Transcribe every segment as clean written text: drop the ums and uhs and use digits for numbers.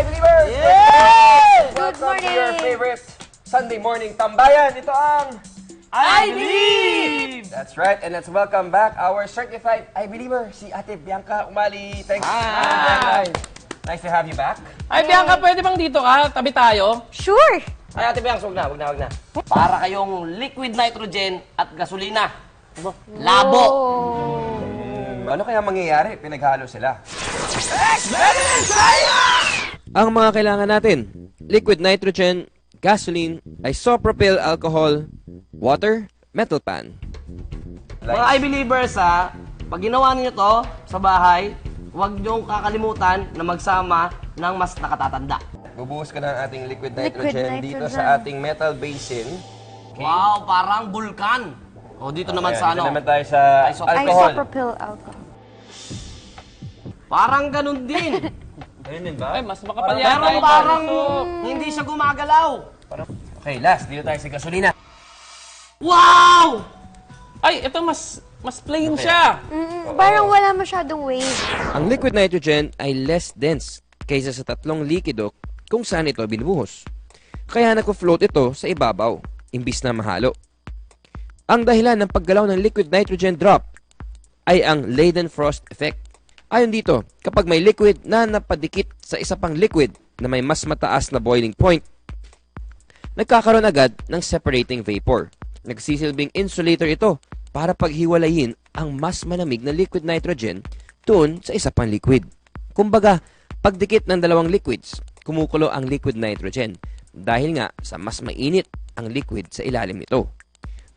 I-Believers! Yeah! Welcome to your favorite Sunday morning tambayan. Ito ang I Believe! That's right, and let's welcome back our certified I-Believer, si Ate Bianca Umali. Thanks. Hi! Nice to have you back. Ay, Bianca, pwede bang dito ka? Tabi tayo? Sure! Ay, Ate Bianca, wag na. Para kayong liquid nitrogen at gasolina. Labo! Ano kaya mangyayari? Pinaghalo sila. Ang mga kailangan natin, liquid nitrogen, gasoline, isopropyl alcohol, water, metal pan. Mga I-Believers pag ginawa niyo to sa bahay, huwag niyong kakalimutan na magsama ng mas nakatatanda. Bubuhos ka ng ating liquid nitrogen, Liquid dito nitrogen. sa ating metal basin. Wow, parang bulkan. O dito naman sa Dito ano, naman tayo sa alcohol. Isopropyl alcohol. parang ganun din. Ayun din ba? Ay, mas makapal Pero yata yung parang puso. hindi siya gumagalaw. Okay, last. Dito tayo sa gasolina. Wow! Ay, ito mas plain siya. Parang wala masyadong wave. Ang liquid nitrogen ay less dense kaysa sa tatlong likido kung saan ito binubuhos. Kaya nagko-float ito sa ibabaw, imbis na mahalo. Ang dahilan ng paggalaw ng liquid nitrogen drop ay ang Leidenfrost effect. Ayon dito, kapag may liquid na napadikit sa isa pang liquid na may mas mataas na boiling point, nagkakaroon agad ng separating vapor. Nagsisilbing insulator ito para paghiwalayin ang mas malamig na liquid nitrogen doon sa isa pang liquid. Kumbaga, pagdikit ng dalawang liquids, kumukulo ang liquid nitrogen dahil nga sa mas mainit ang liquid sa ilalim nito.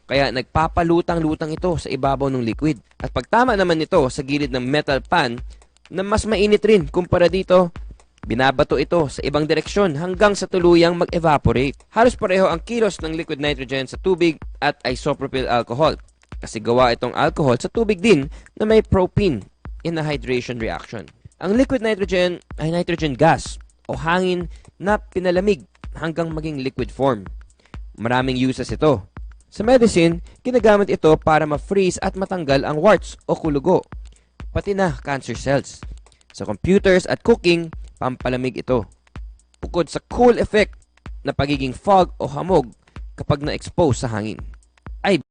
Kaya nagpapalutang-lutang ito sa ibabaw ng liquid. At pagtama naman nito sa gilid ng metal pan na mas mainit rin kumpara dito, binabato ito sa ibang direksyon hanggang sa tuluyang mag-evaporate. Halos pareho ang kilos ng liquid nitrogen sa tubig at isopropyl alcohol. Kasi gawa itong alcohol sa tubig din na may propene in a hydration reaction. Ang liquid nitrogen ay nitrogen gas o hangin na pinalamig hanggang maging liquid form. Maraming uses ito. Sa medicine, ginagamit ito para ma-freeze at matanggal ang warts o kulugo, pati na cancer cells. Sa computers at cooking, pampalamig ito. Bukod sa cool effect na pagiging fog o hamog kapag na-expose sa hangin. Ay